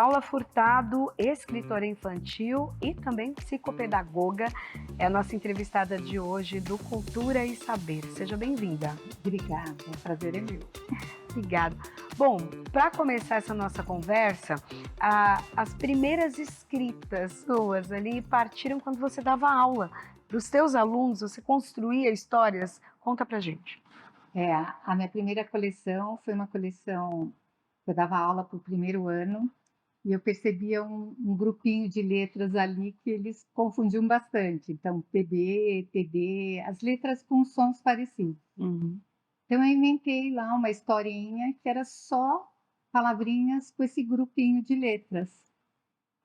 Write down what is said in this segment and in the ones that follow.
Paula Furtado, escritora infantil e também psicopedagoga, é a nossa entrevistada de hoje do Cultura e Saber. Seja bem-vinda. Obrigada, o prazer é meu. Obrigada. Bom, para começar essa nossa conversa, as primeiras escritas suas ali partiram quando você dava aula. Dos teus alunos, você construía histórias? Conta pra gente. A minha primeira coleção foi uma coleção que eu dava aula para o primeiro ano e eu percebia um grupinho de letras ali que eles confundiam bastante. Então, PB, TD, as letras com sons parecidos. Uhum. Então, eu inventei lá uma historinha que era só palavrinhas com esse grupinho de letras.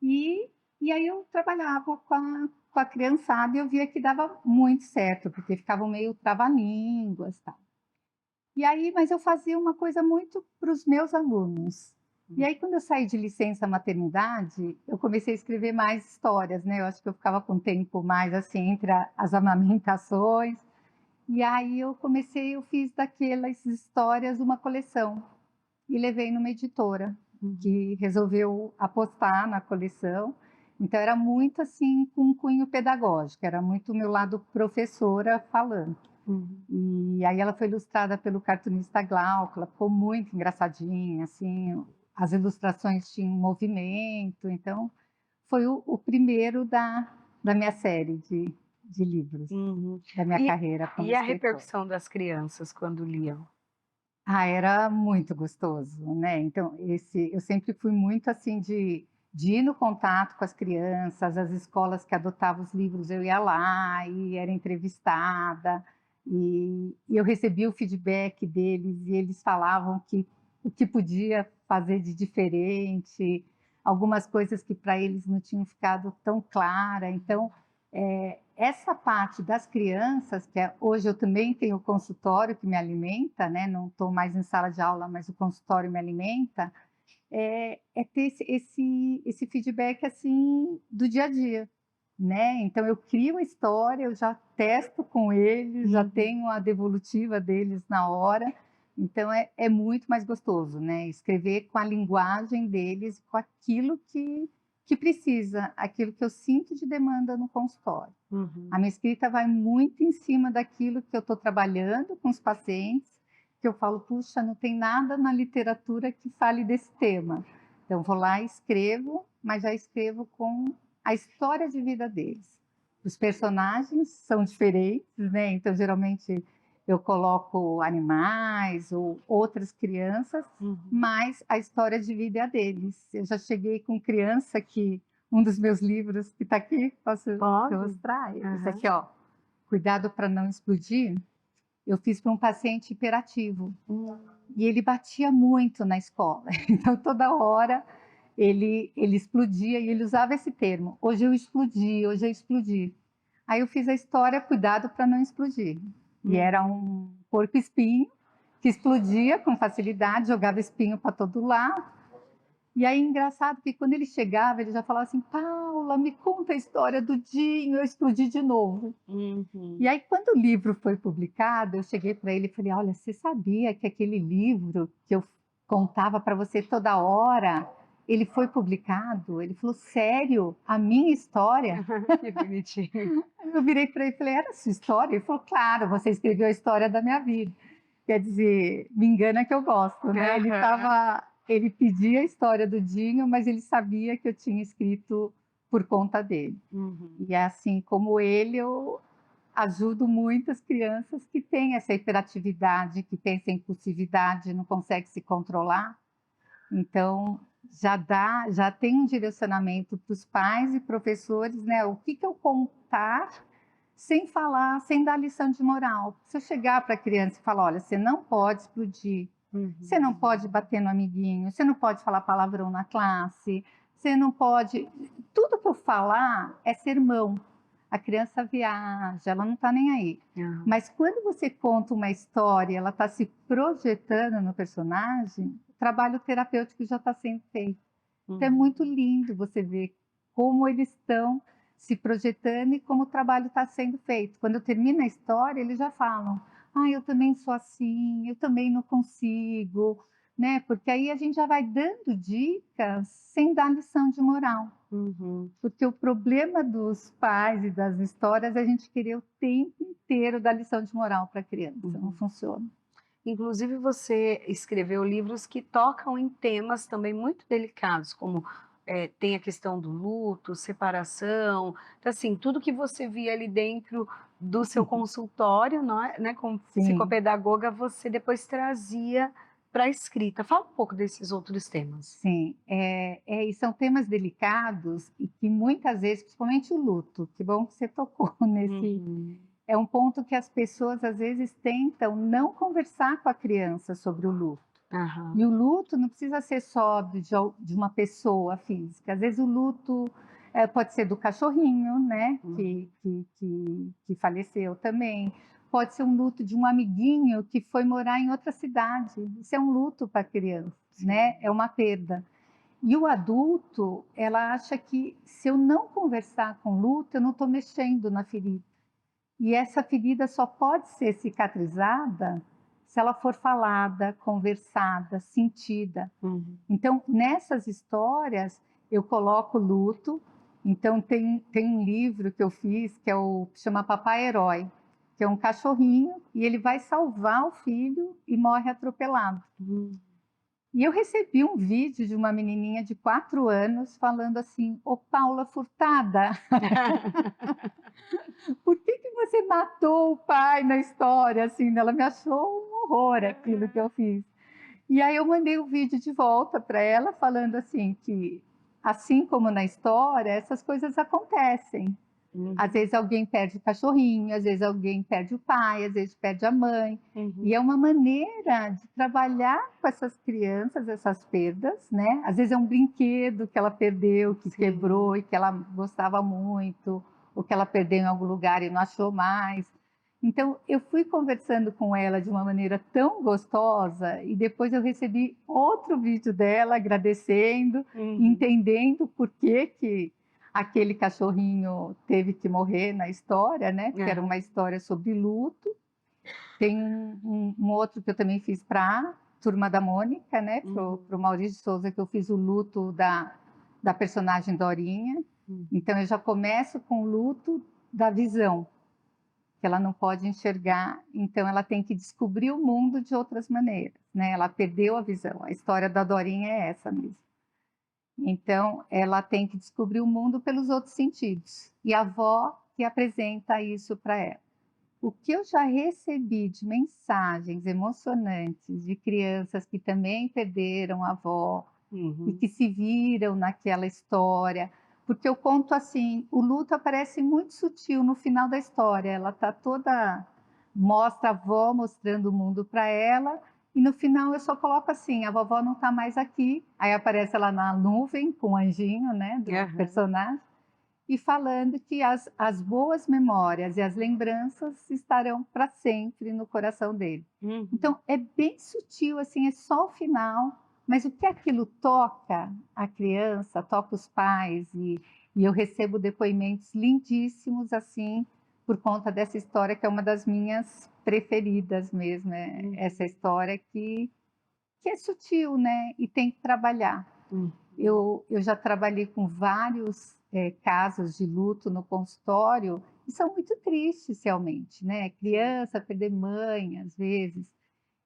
E aí eu trabalhava com a criançada e eu via que dava muito certo, porque ficavam meio trava-línguas, tal. E aí, mas eu fazia uma coisa muito para os meus alunos. E aí, quando eu saí de licença maternidade, eu comecei a escrever mais histórias, né? Eu acho que eu ficava com tempo mais assim entre as amamentações. E aí eu fiz daquelas histórias uma coleção e levei numa editora que resolveu apostar na coleção. Então era muito assim com um cunho pedagógico, era muito o meu lado professora falando. E aí ela foi ilustrada pelo cartunista Glauco, ela ficou muito engraçadinha, assim, as ilustrações tinham movimento, então foi o primeiro da minha série de livros, da minha carreira como E a escritora. repercussão das crianças quando liam? Era muito gostoso, né? Então, eu sempre fui muito assim de ir no contato com as crianças, as escolas que adotavam os livros, eu ia lá e era entrevistada, e eu recebia o feedback deles, e eles falavam que o que podia fazer de diferente, algumas coisas que para eles não tinham ficado tão clara. Então, essa parte das crianças, hoje eu também tenho o consultório que me alimenta, né? Não estou mais em sala de aula, mas o consultório me alimenta, ter esse feedback assim do dia a dia, né? Então eu crio uma história, eu já testo com eles, já tenho a devolutiva deles na hora, então é muito mais gostoso, né? Escrever com a linguagem deles, com aquilo que precisa, aquilo que eu sinto de demanda no consultório. A minha escrita vai muito em cima daquilo que eu estou trabalhando com os pacientes, que eu falo, puxa, não tem nada na literatura que fale desse tema. Então, vou lá e escrevo, mas já escrevo com a história de vida deles. Os personagens são diferentes, né? Então, geralmente, eu coloco animais ou outras crianças, mas a história de vida é a deles. Eu já cheguei com criança que um dos meus livros que está aqui, posso mostrar? Esse aqui, ó, Cuidado para não explodir. Eu fiz para um paciente hiperativo e ele batia muito na escola. Então, toda hora ele explodia e ele usava esse termo. Hoje eu explodi, hoje eu explodi. Aí eu fiz a história Cuidado para não explodir. E era um porco-espinho que explodia com facilidade, jogava espinho para todo lado. E aí, engraçado que quando ele chegava, ele já falava assim, Paula, me conta a história do Dinho, eu explodi de novo. E aí, quando o livro foi publicado, eu cheguei para ele e falei, olha, você sabia que aquele livro que eu contava para você toda hora, ele foi publicado? Ele falou, sério? A minha história? Que bonitinho. Eu virei para ele e falei, era a sua história? Ele falou, claro, você escreveu a história da minha vida. Quer dizer, me engana que eu gosto, né? Ele pedia a história do Dinho, mas ele sabia que eu tinha escrito por conta dele. E assim como ele, eu ajudo muitas crianças que têm essa hiperatividade, que têm essa impulsividade, não conseguem se controlar. Então, já tem um direcionamento para os pais e professores, né? O que eu contar sem falar, sem dar lição de moral. Se eu chegar para a criança e falar, olha, você não pode explodir, você não pode bater no amiguinho, você não pode falar palavrão na classe, você não pode... Tudo que eu falar é sermão. A criança viaja, ela não está nem aí. Mas quando você conta uma história, ela está se projetando no personagem, o trabalho terapêutico já está sendo feito. Então é muito lindo você ver como eles estão se projetando e como o trabalho está sendo feito. Quando eu termino a história, eles já falam, eu também sou assim, eu também não consigo, né? Porque aí a gente já vai dando dicas sem dar lição de moral. Uhum. Porque o problema dos pais e das histórias é a gente querer o tempo inteiro dar lição de moral para a criança. Não Uhum. funciona. Inclusive, você escreveu livros que tocam em temas também muito delicados, como tem a questão do luto, separação, então, assim, tudo que você via ali dentro do seu consultório, não é, né, como Sim, psicopedagoga, você depois trazia para a escrita. Fala um pouco desses outros temas. sim. E são temas delicados e que muitas vezes, principalmente o luto, que bom que você tocou nesse. Uhum. É um ponto que as pessoas às vezes tentam não conversar com a criança sobre o luto. Aham. E o luto não precisa ser só de uma pessoa física. Às vezes o luto pode ser do cachorrinho, né? Uhum. Que faleceu também. Pode ser um luto de um amiguinho que foi morar em outra cidade. Isso é um luto para a criança, né? É uma perda. E o adulto, ela acha que se eu não conversar com o luto, eu não estou mexendo na ferida. E essa ferida só pode ser cicatrizada se ela for falada, conversada, sentida. Uhum. Então, nessas histórias, eu coloco luto. Então, tem um livro que eu fiz que chama Papai Herói, que é um cachorrinho e ele vai salvar o filho e morre atropelado. Uhum. E eu recebi um vídeo de uma menininha de 4 anos falando assim: Ô Paula Furtada, por que você matou o pai na história? Assim, ela me achou um horror aquilo que eu fiz. E aí eu mandei o vídeo de volta para ela, falando assim que, assim como na história, essas coisas acontecem. Às Uhum. vezes alguém perde o cachorrinho, às vezes alguém perde o pai, às vezes perde a mãe. Uhum. E é uma maneira de trabalhar com essas crianças, essas perdas, né? Às vezes é um brinquedo que ela perdeu, que Sim. quebrou e que ela gostava muito, ou que ela perdeu em algum lugar e não achou mais. Então, eu fui conversando com ela de uma maneira tão gostosa e depois eu recebi outro vídeo dela agradecendo, Uhum. entendendo por que que aquele cachorrinho teve que morrer na história, né? Porque era uma Aham. história sobre luto. Tem um outro que eu também fiz para a Turma da Mônica, né? Para o Uhum. Maurício de Souza, que eu fiz o luto da personagem Dorinha. Uhum. Então, eu já começo com o luto da visão, que ela não pode enxergar, então ela tem que descobrir o mundo de outras maneiras, né? Ela perdeu a visão. A história da Dorinha é essa mesmo. Então, ela tem que descobrir o mundo pelos outros sentidos. E a avó que apresenta isso para ela. O que eu já recebi de mensagens emocionantes de crianças que também perderam a avó e Uhum. que se viram naquela história, porque eu conto assim, o luto aparece muito sutil no final da história, ela está toda, mostra a avó mostrando o mundo para ela, e no final eu só coloco assim, a vovó não está mais aqui, aí aparece ela na nuvem com o anjinho, né, do Aham. personagem, e falando que as boas memórias e as lembranças estarão para sempre no coração dele. Uhum. Então, é bem sutil, assim, é só o final, mas o que aquilo toca a criança, toca os pais, e eu recebo depoimentos lindíssimos, assim, por conta dessa história, que é uma das minhas preferidas mesmo, essa Uhum. história que é sutil, né, e tem que trabalhar. Uhum. Eu já trabalhei com vários casos de luto no consultório e são muito tristes realmente, né? Sim. Criança perder mãe, às vezes.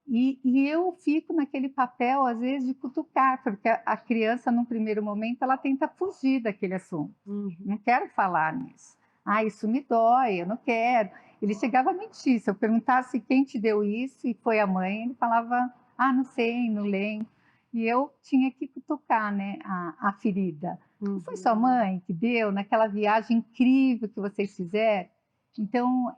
E eu fico naquele papel, às vezes, de cutucar, porque a criança, num primeiro momento, ela tenta fugir daquele assunto. Uhum. Não quero falar nisso. Ah, isso me dói, eu não quero. Ele chegava a mentir. Se eu perguntasse quem te deu isso e foi a mãe, ele falava, ah, não sei, não lembro. E eu tinha que cutucar, né, a ferida. Não foi sua Uhum. mãe que deu naquela viagem incrível que vocês fizeram? Então,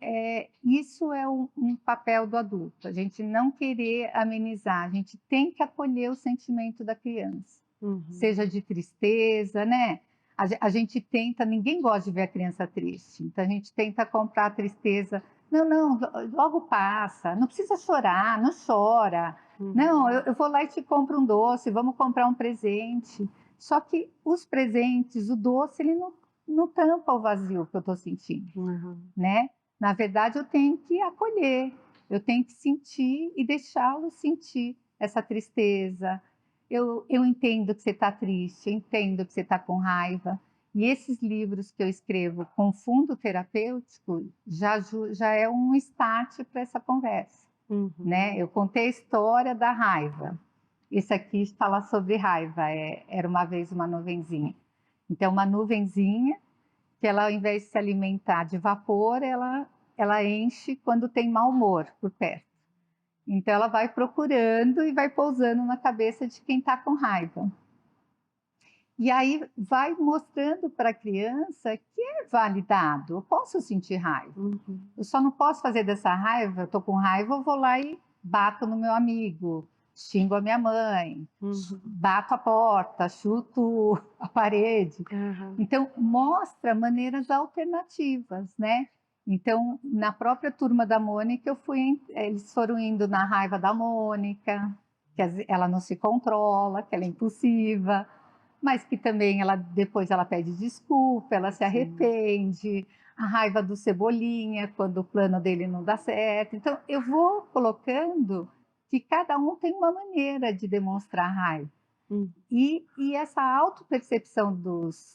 isso é um papel do adulto, a gente não querer amenizar, a gente tem que acolher o sentimento da criança, Uhum. seja de tristeza, né? A gente tenta, ninguém gosta de ver a criança triste, então a gente tenta comprar a tristeza. Não, não, logo passa, não precisa chorar, não chora. Não, Uhum. eu vou lá e te compro um doce, vamos comprar um presente. Só que os presentes, o doce, ele não tampa o vazio que eu estou sentindo, Uhum. né? Na verdade, eu tenho que acolher, eu tenho que sentir e deixá-lo sentir essa tristeza. Eu entendo que você está triste, eu entendo que você está com raiva. E esses livros que eu escrevo com fundo terapêutico já é um start para essa conversa, né? Eu contei a história da raiva. Esse aqui fala sobre raiva, era uma vez uma nuvenzinha. Então, uma nuvenzinha que ela, ao invés de se alimentar de vapor, ela enche quando tem mau humor por perto. Então, ela vai procurando e vai pousando na cabeça de quem está com raiva. E aí vai mostrando para a criança que é validado. Eu posso sentir raiva. Eu só não posso fazer dessa raiva, eu estou com raiva, eu vou lá e bato no meu amigo, xingo a minha mãe, bato a porta, chuto a parede. Então, mostra maneiras alternativas, né? Então, na própria turma da Mônica, eles foram indo na raiva da Mônica, que ela não se controla, que ela é impulsiva, mas que também depois ela pede desculpa, ela se arrepende, a raiva do Cebolinha, quando o plano dele não dá certo. Então, eu vou colocando que cada um tem uma maneira de demonstrar raiva. E essa autopercepção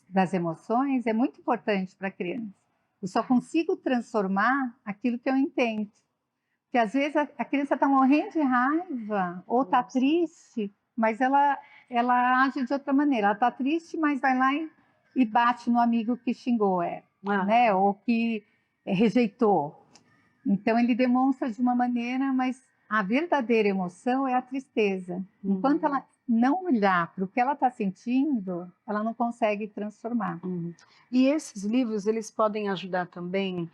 das emoções é muito importante para a criança. Eu só consigo transformar aquilo que eu entendo. Porque às vezes a criança está morrendo de raiva ou está triste, mas ela age de outra maneira. Ela está triste, mas vai lá e bate no amigo que xingou ela, né? Ou que rejeitou. Então, ele demonstra de uma maneira, mas a verdadeira emoção é a tristeza. Enquanto ela não olhar para o que ela está sentindo, ela não consegue transformar. E esses livros, eles podem ajudar também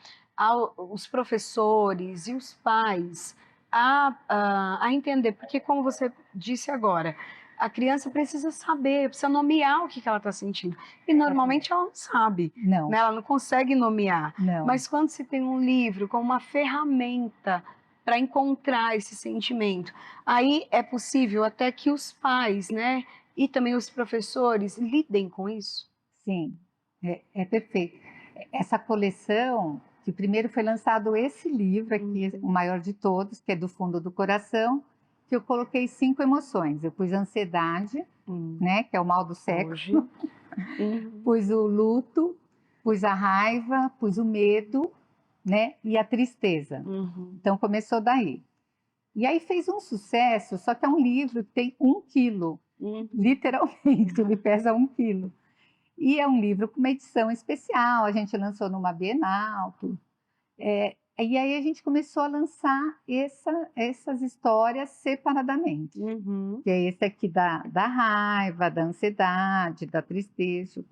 os professores e os pais a entender, porque como você disse agora, a criança precisa saber, precisa nomear o que ela está sentindo. E normalmente ela não sabe, Não. né? Ela não consegue nomear. Não. Mas quando se tem um livro como uma ferramenta para encontrar esse sentimento, aí é possível até que os pais, né, e também os professores lidem com isso. Sim, é perfeito. Essa coleção, que primeiro foi lançado esse livro aqui, o maior de todos, que é Do Fundo do Coração, que eu coloquei 5 emoções. Eu pus a ansiedade, né, que é o mal do século. Pus o luto, pus a raiva, pus o medo, né, e a tristeza. Então começou daí. E aí fez um sucesso, só que é um livro que tem 1 quilo, literalmente, ele pesa 1 quilo. E é um livro com uma edição especial, a gente lançou numa Bienal, tudo. E aí a gente começou a lançar essas histórias separadamente. Que é esse aqui da raiva, da ansiedade, da tristeza.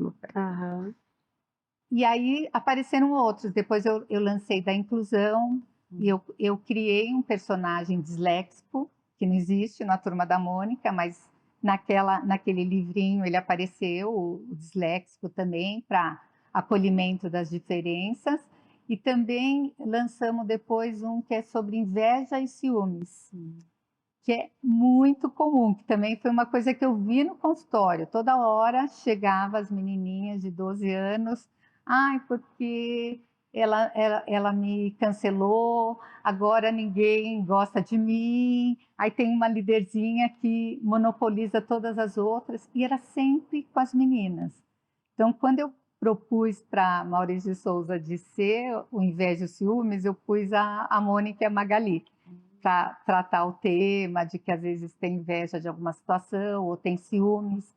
E aí apareceram outros. Depois eu lancei da inclusão, e eu criei um personagem disléxico, que não existe na Turma da Mônica, mas naquele livrinho ele apareceu, o disléxico também, para acolhimento das diferenças. E também lançamos depois um que é sobre inveja e ciúmes, que é muito comum, que também foi uma coisa que eu vi no consultório. Toda hora chegava as menininhas de 12 anos, porque ela me cancelou, agora ninguém gosta de mim, aí tem uma líderzinha que monopoliza todas as outras, e era sempre com as meninas. Então, quando eu propus para Maurício de Souza de ser o Inveja e o Ciúmes, eu pus a Mônica e a Magali, para tratar o tema de que às vezes tem inveja de alguma situação ou tem ciúmes.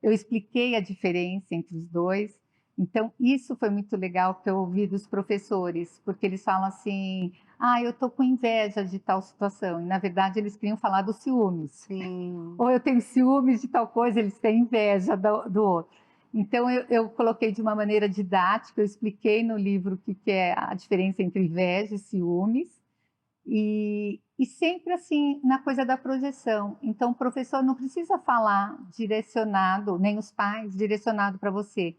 Eu expliquei a diferença entre os dois. Então, isso foi muito legal que eu ouvi dos professores, porque eles falam assim, eu estou com inveja de tal situação. E, na verdade, eles queriam falar dos ciúmes. Sim. Ou eu tenho ciúmes de tal coisa, eles têm inveja do outro. Então, eu coloquei de uma maneira didática, eu expliquei no livro o que é a diferença entre inveja e ciúmes. E sempre assim, na coisa da projeção. Então, o professor não precisa falar direcionado, nem os pais, direcionado para você.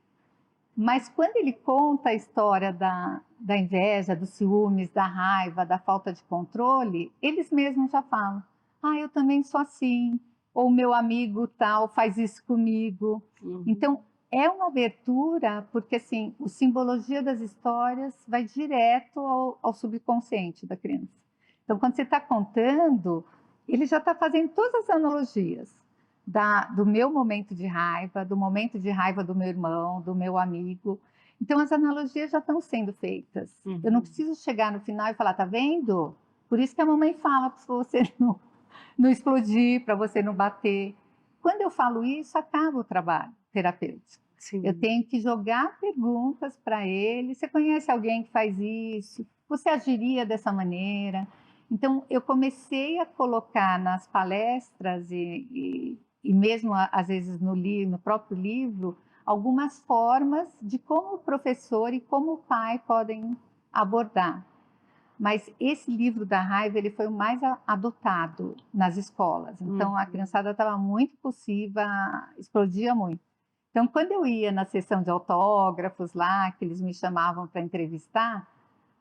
Mas quando ele conta a história da inveja, dos ciúmes, da raiva, da falta de controle, eles mesmos já falam, eu também sou assim, ou meu amigo tal faz isso comigo. Então, é uma abertura, porque assim, a simbologia das histórias vai direto ao subconsciente da criança. Então, quando você está contando, ele já está fazendo todas as analogias do meu momento de raiva, do momento de raiva do meu irmão, do meu amigo. Então, as analogias já estão sendo feitas. Eu não preciso chegar no final e falar, tá vendo? Por isso que a mamãe fala para você não explodir, para você não bater. Quando eu falo isso, acaba o trabalho terapêutico. Sim. Eu tenho que jogar perguntas para ele. Você conhece alguém que faz isso? Você agiria dessa maneira? Então, eu comecei a colocar nas palestras e mesmo, às vezes, no próprio livro, algumas formas de como o professor e como o pai podem abordar. Mas esse livro da raiva, ele foi o mais adotado nas escolas. Então, a criançada estava muito impulsiva, explodia muito. Então, quando eu ia na sessão de autógrafos lá, que eles me chamavam para entrevistar,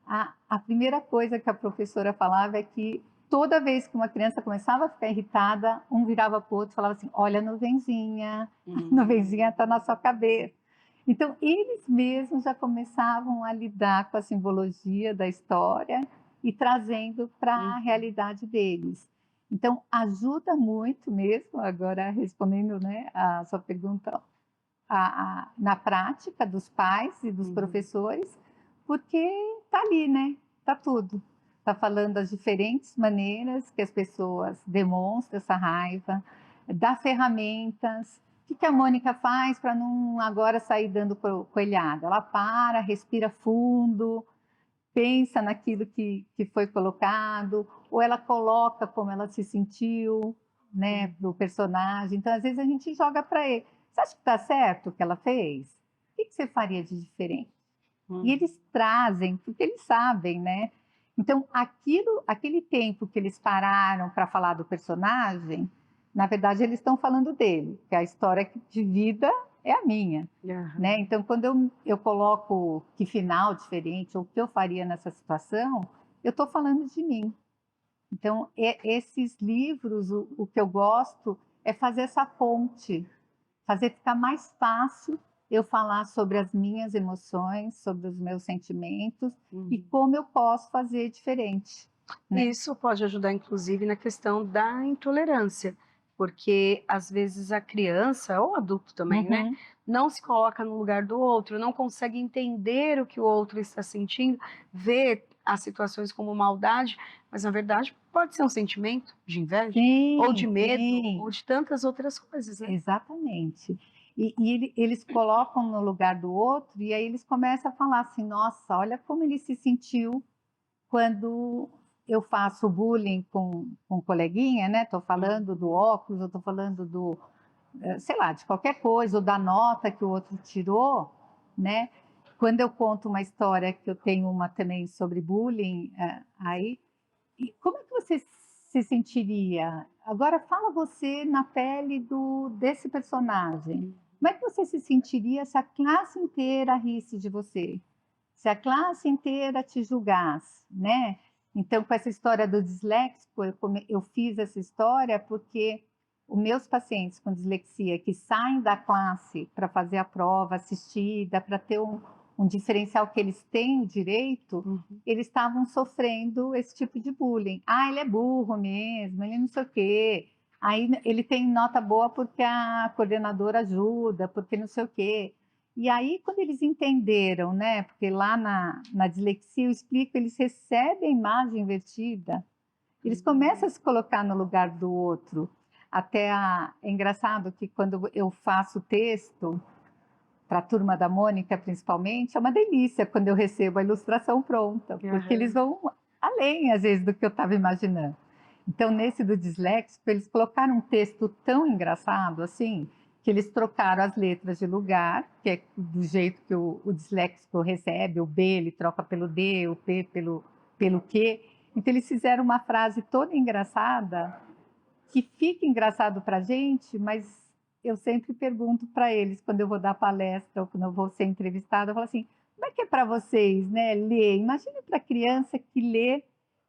a primeira coisa que a professora falava é que toda vez que uma criança começava a ficar irritada, um virava para o outro e falava assim, olha a nuvenzinha, a nuvenzinha está na sua cabeça. Então, eles mesmos já começavam a lidar com a simbologia da história e trazendo para a realidade deles. Então, ajuda muito mesmo, agora respondendo, né, a sua pergunta, na prática dos pais e dos professores, porque está ali, né? Está tudo. Está falando das diferentes maneiras que as pessoas demonstram essa raiva, dá ferramentas. O que a Mônica faz para não agora sair dando coelhada? Ela para, respira fundo, pensa naquilo que foi colocado, ou ela coloca como ela se sentiu, né, para o personagem. Então, às vezes, a gente joga para ele. Você acha que está certo o que ela fez? O que você faria de diferente? E eles trazem, porque eles sabem, né? Então, aquele tempo que eles pararam para falar do personagem, na verdade, eles estão falando dele, que a história de vida é a minha. Né? Então, quando eu coloco que final diferente, ou o que eu faria nessa situação, eu estou falando de mim. Então, esses livros, o que eu gosto é fazer essa ponte, fazer ficar mais fácil eu falar sobre as minhas emoções, sobre os meus sentimentos e como eu posso fazer diferente. Né? Isso pode ajudar, inclusive, na questão da intolerância, porque às vezes a criança, ou adulto também, né, não se coloca no lugar do outro, não consegue entender o que o outro está sentindo, vê as situações como maldade, mas na verdade pode ser um sentimento de inveja, ou de medo, ou de tantas outras coisas, né? Exatamente. E eles colocam no lugar do outro, e aí eles começam a falar assim, nossa, olha como ele se sentiu quando eu faço bullying com um coleguinha, né? Estou falando do óculos, eu estou falando sei lá, de qualquer coisa, ou da nota que o outro tirou, né? Quando eu conto uma história que eu tenho uma também sobre bullying, aí, e como é que você se sentiria? Agora fala você na pele desse personagem. Como é que você se sentiria se a classe inteira risse de você? Se a classe inteira te julgasse, né? Então, com essa história do disléxico, eu fiz essa história porque os meus pacientes com dislexia que saem da classe para fazer a prova assistida, para ter um diferencial que eles têm o direito, eles estavam sofrendo esse tipo de bullying. Ah, ele é burro mesmo, ele não sei o quê. Aí ele tem nota boa porque a coordenadora ajuda, porque não sei o quê. E aí, quando eles entenderam, né? Porque lá na dislexia eu explico, eles recebem a imagem invertida, eles começam a se colocar no lugar do outro. É engraçado que quando eu faço texto, para a turma da Mônica principalmente, é uma delícia quando eu recebo a ilustração pronta, porque eles vão além, às vezes, do que eu estava imaginando. Então, nesse do disléxico, eles colocaram um texto tão engraçado assim, que eles trocaram as letras de lugar, que é do jeito que o disléxico recebe, o B ele troca pelo D, o P pelo Q. Então, eles fizeram uma frase toda engraçada, que fica engraçado para a gente, mas eu sempre pergunto para eles, quando eu vou dar palestra ou quando eu vou ser entrevistada, eu falo assim, como é que é para vocês, né, ler? Imagina para a criança que lê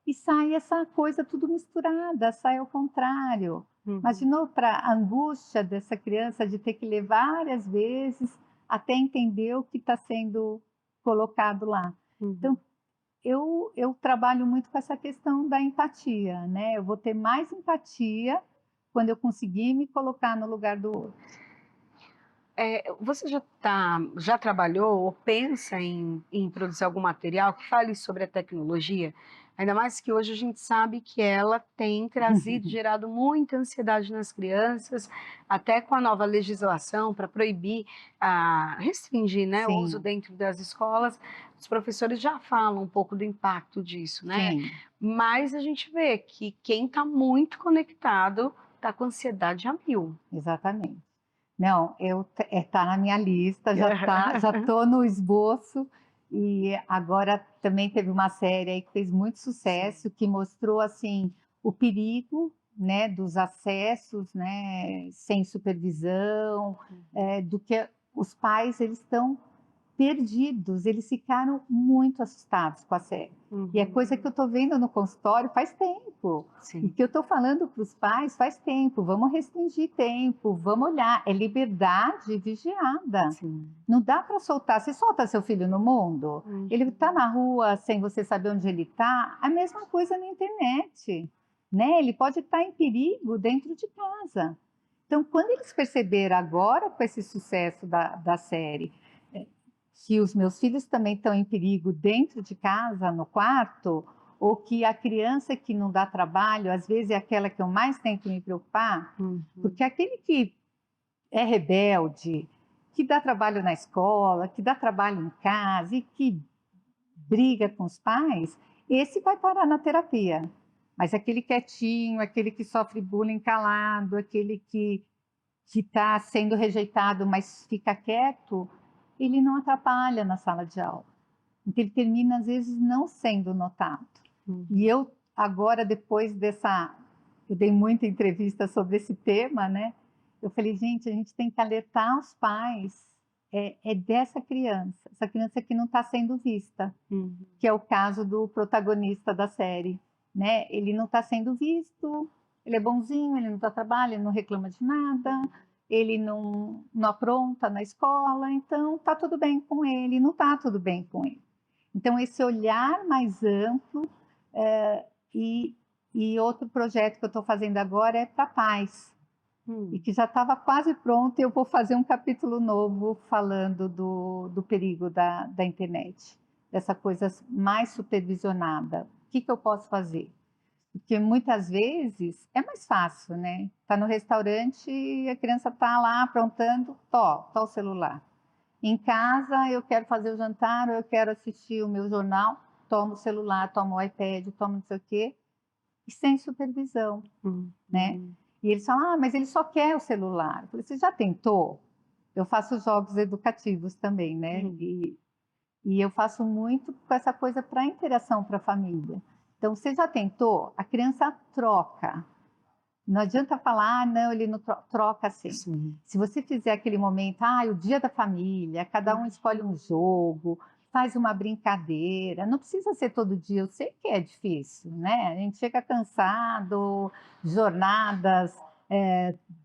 e sai essa coisa tudo misturada, sai ao contrário. Imaginou para a angústia dessa criança de ter que ler várias vezes até entender o que está sendo colocado lá. Então, eu trabalho muito com essa questão da empatia, né? Eu vou ter mais empatia quando eu conseguir me colocar no lugar do outro. Você já trabalhou ou pensa em produzir algum material que fale sobre a tecnologia? Ainda mais que hoje a gente sabe que ela tem trazido, gerado muita ansiedade nas crianças, até com a nova legislação para proibir, restringir, né, o uso Sim, dentro das escolas. Os professores já falam um pouco do impacto disso, né? sim, Mas a gente vê que quem está muito conectado está com ansiedade a mil. exatamente. Não, tá na minha lista, já tô no esboço, e agora também teve uma série aí que fez muito Sim. sucesso, que mostrou, assim, o perigo, né, dos acessos, né, sem supervisão, do que os pais, eles estão perdidos, eles ficaram muito assustados com a série. E é coisa que eu Uhum. estou vendo no consultório faz tempo. E Sim, que eu estou falando para os pais faz tempo. Vamos restringir tempo, vamos olhar. É liberdade vigiada. sim. Não dá para soltar. Você solta seu filho no mundo, ele está Uhum. na rua sem você saber onde ele está. A mesma coisa na internet. Né? Ele pode estar em perigo dentro de casa. Então, quando eles perceberam agora com esse sucesso da série, que os meus filhos também estão em perigo dentro de casa, no quarto, ou que a criança que não dá trabalho, às vezes é aquela que eu mais tenho que me preocupar, Uhum. porque aquele que é rebelde, que dá trabalho na escola, que dá trabalho em casa e que briga com os pais, esse vai parar na terapia. Mas aquele quietinho, aquele que sofre bullying calado, aquele que está sendo rejeitado, mas fica quieto, ele não atrapalha na sala de aula. Então, ele termina, às vezes, não sendo notado. E Uhum. eu, agora, depois dessa. Eu dei muita entrevista sobre esse tema, né? Eu falei, gente, a gente tem que alertar os pais dessa criança, essa criança que não está sendo vista, Uhum. que é o caso do protagonista da série, né? Ele não está sendo visto, ele é bonzinho, ele não dá trabalho, ele não reclama de nada, ele não apronta na escola, então está tudo bem com ele, não está tudo bem com ele. Então, esse olhar mais amplo, eh, e, e outro projeto que eu estou fazendo agora é para pais, e Hum. que já estava quase pronto, e eu vou fazer um capítulo novo falando do perigo da internet, dessa coisa mais supervisionada. O que eu posso fazer? Porque muitas vezes é mais fácil, né? Tá no restaurante e a criança tá lá aprontando, tó o celular. Em casa eu quero fazer o jantar, ou eu quero assistir o meu jornal, tomo o celular, tomo o iPad, tomo não sei o quê, e sem supervisão, né? Uhum. E eles falam, mas ele só quer o celular. Eu falei, você já tentou? Eu faço jogos educativos também, né? Hum. E eu faço muito com essa coisa para interação para a família. Então, você já tentou? A criança troca. Não adianta falar, não, ele não troca assim. Sim. Se você fizer aquele momento, o dia da família, cada um escolhe um jogo, faz uma brincadeira, não precisa ser todo dia, eu sei que é difícil, né? A gente chega cansado, jornadas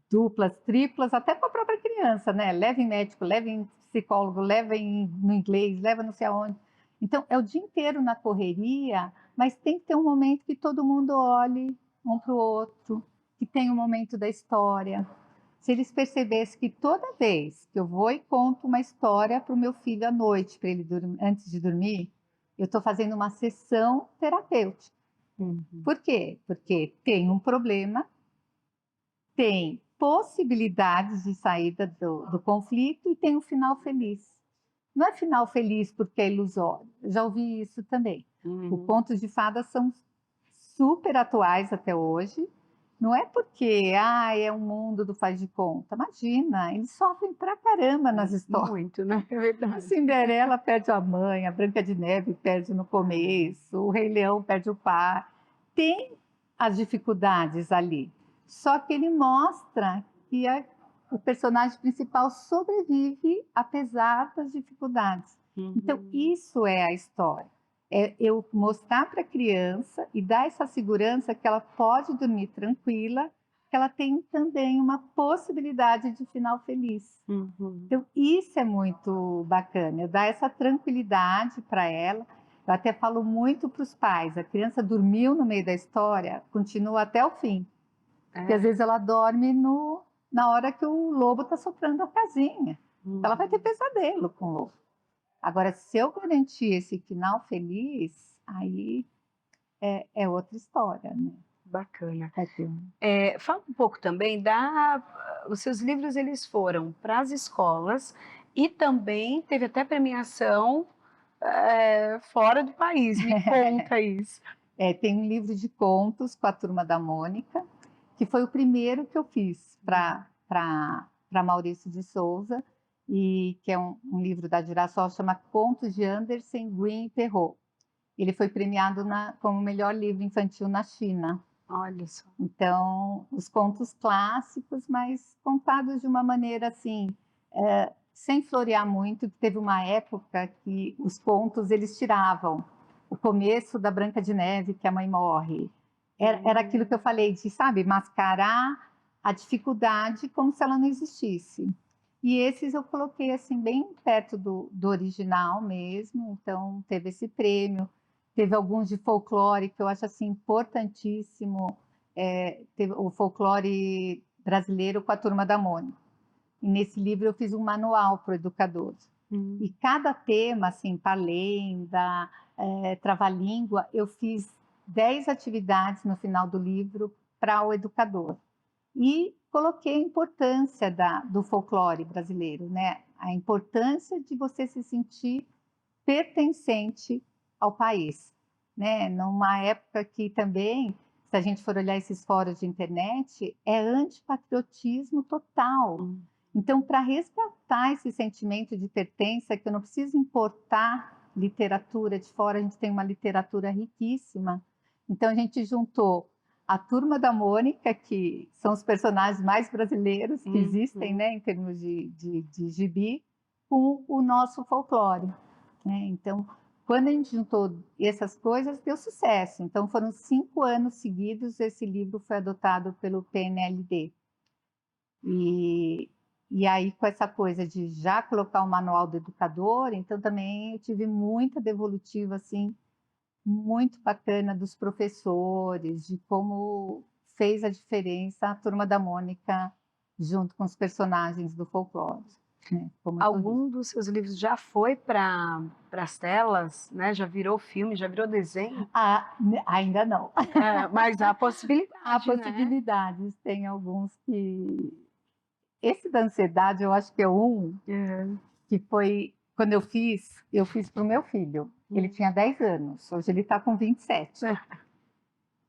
duplas, triplas, até para a própria criança, né? Leva em médico, leva em psicólogo, leva no inglês, leva não sei aonde. Então, é o dia inteiro na correria, mas tem que ter um momento que todo mundo olhe um para o outro, que tem um momento da história. Se eles percebessem que toda vez que eu vou e conto uma história para o meu filho à noite, para ele dormir, antes de dormir, eu estou fazendo uma sessão terapêutica. Uhum. Por quê? Porque tem um problema, tem possibilidades de saída do conflito e tem um final feliz. Não é final feliz porque é ilusório. Eu já ouvi isso também. Os Uhum. contos de fadas são super atuais até hoje. Não é porque é um mundo do faz de conta. Imagina, eles sofrem pra caramba nas histórias. Muito, né? É A verdade. Cinderela perde a mãe, a Branca de Neve perde no começo, o Rei Leão perde o pai. Tem as dificuldades ali. Só que ele mostra que o personagem principal sobrevive apesar das dificuldades. Então, Uhum. isso é a história. É eu mostrar para a criança e dar essa segurança que ela pode dormir tranquila, que ela tem também uma possibilidade de final feliz. Uhum. Então, isso é muito bacana, eu dar essa tranquilidade para ela. Eu até falo muito para os pais, a criança dormiu no meio da história, continua até o fim. Porque às É. vezes ela dorme na hora que o lobo está soprando a casinha. Ela vai ter pesadelo com o lobo. Agora, se eu garantir esse final feliz, aí é outra história, né? Bacana. Vai ter Fala um pouco também os seus livros eles foram para as escolas e também teve até premiação, fora do país. Me conta isso. Tem um livro de contos com a Turma da Mônica, que foi o primeiro que eu fiz para Maurício de Souza, e que é um livro da Girassol, chama Contos de Andersen, Green e Perrault. Ele foi premiado como melhor livro infantil na China. Olha só. Então, os contos clássicos, mas contados de uma maneira assim, sem florear muito, que teve uma época que os contos eles tiravam o começo da Branca de Neve, que a mãe morre. Era aquilo que eu falei de, sabe, mascarar a dificuldade como se ela não existisse. E esses eu coloquei assim bem perto do original mesmo, então teve esse prêmio. Teve alguns de folclore que eu acho assim importantíssimo. Teve o folclore brasileiro com a Turma da Mônica. E nesse livro eu fiz um manual para o educador. E cada tema, assim, Parlenda, Trava-língua, eu fiz 10 atividades no final do livro para o educador. E coloquei a importância do folclore brasileiro, né? A importância de você se sentir pertencente ao país, né? Numa época que também, se a gente for olhar esses fóruns de internet, é antipatriotismo total. Então, para resgatar esse sentimento de pertença, que eu não preciso importar literatura de fora, a gente tem uma literatura riquíssima. Então, a gente juntou a Turma da Mônica, que são os personagens mais brasileiros que existem, né, em termos de gibi, com o nosso folclore. Então, quando a gente juntou essas coisas, deu sucesso. Então, foram 5 anos seguidos, esse livro foi adotado pelo PNLD. E aí, com essa coisa de já colocar o manual do educador, então também eu tive muita devolutiva, assim, muito bacana dos professores, de como fez a diferença a Turma da Mônica junto com os personagens do folclore. Algum dos seus livros já foi para as telas, né? Já virou filme, já virou desenho? Ainda não. Mas há possibilidade, Há possibilidades, né? Tem alguns que... Esse da ansiedade, eu acho que é que foi... Quando eu fiz para o meu filho. Ele tinha 10 anos, hoje ele está com 27.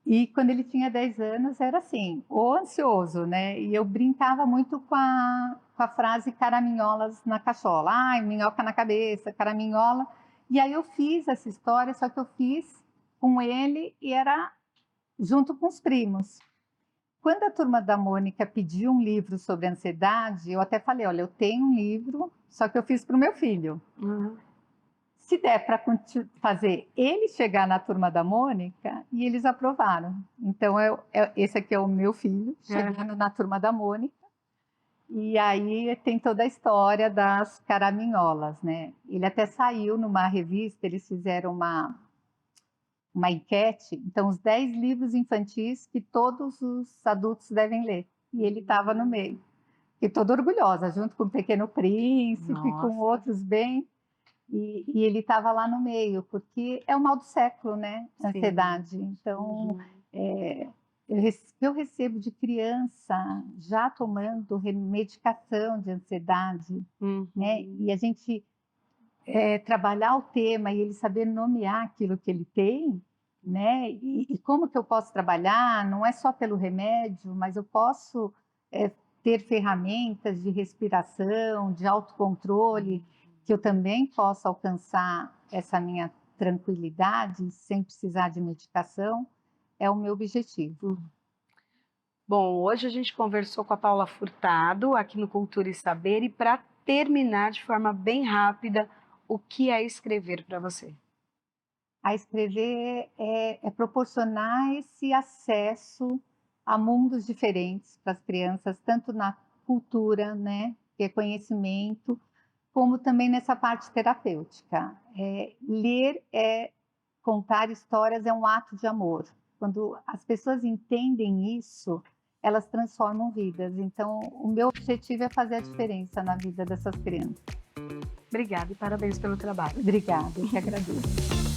E quando ele tinha 10 anos, era assim, o ansioso, né? E eu brincava muito com a frase caraminholas na cachola. Ai, minhoca na cabeça, caraminhola. E aí eu fiz essa história, só que eu fiz com ele e era junto com os primos. Quando a Turma da Mônica pediu um livro sobre ansiedade, eu até falei, olha, eu tenho um livro, só que eu fiz para o meu filho. Se der para fazer ele chegar na Turma da Mônica, e eles aprovaram. Então, esse aqui é o meu filho, chegando na Turma da Mônica, e aí tem toda a história das caraminholas, né? Ele até saiu numa revista, eles fizeram uma enquete, então os 10 livros infantis que todos os adultos devem ler, e ele estava no meio. Fiquei toda orgulhosa, junto com o Pequeno Príncipe, com outros bem... E ele estava lá no meio, porque é o mal do século, né? A ansiedade. Então, eu recebo de criança já tomando medicação de ansiedade, né? E a gente trabalhar o tema e ele saber nomear aquilo que ele tem, né? E como que eu posso trabalhar? Não é só pelo remédio, mas eu posso ter ferramentas de respiração, de autocontrole, que eu também possa alcançar essa minha tranquilidade sem precisar de medicação, é o meu objetivo. Bom, hoje a gente conversou com a Paula Furtado, aqui no Cultura e Saber, e para terminar de forma bem rápida, o que é escrever para você? A escrever é proporcionar esse acesso a mundos diferentes para as crianças, tanto na cultura, né, que é conhecimento, como também nessa parte terapêutica. Ler é contar histórias é um ato de amor. Quando as pessoas entendem isso, elas transformam vidas. Então, o meu objetivo é fazer a diferença na vida dessas crianças. Obrigada e parabéns pelo trabalho. Obrigada, eu que agradeço.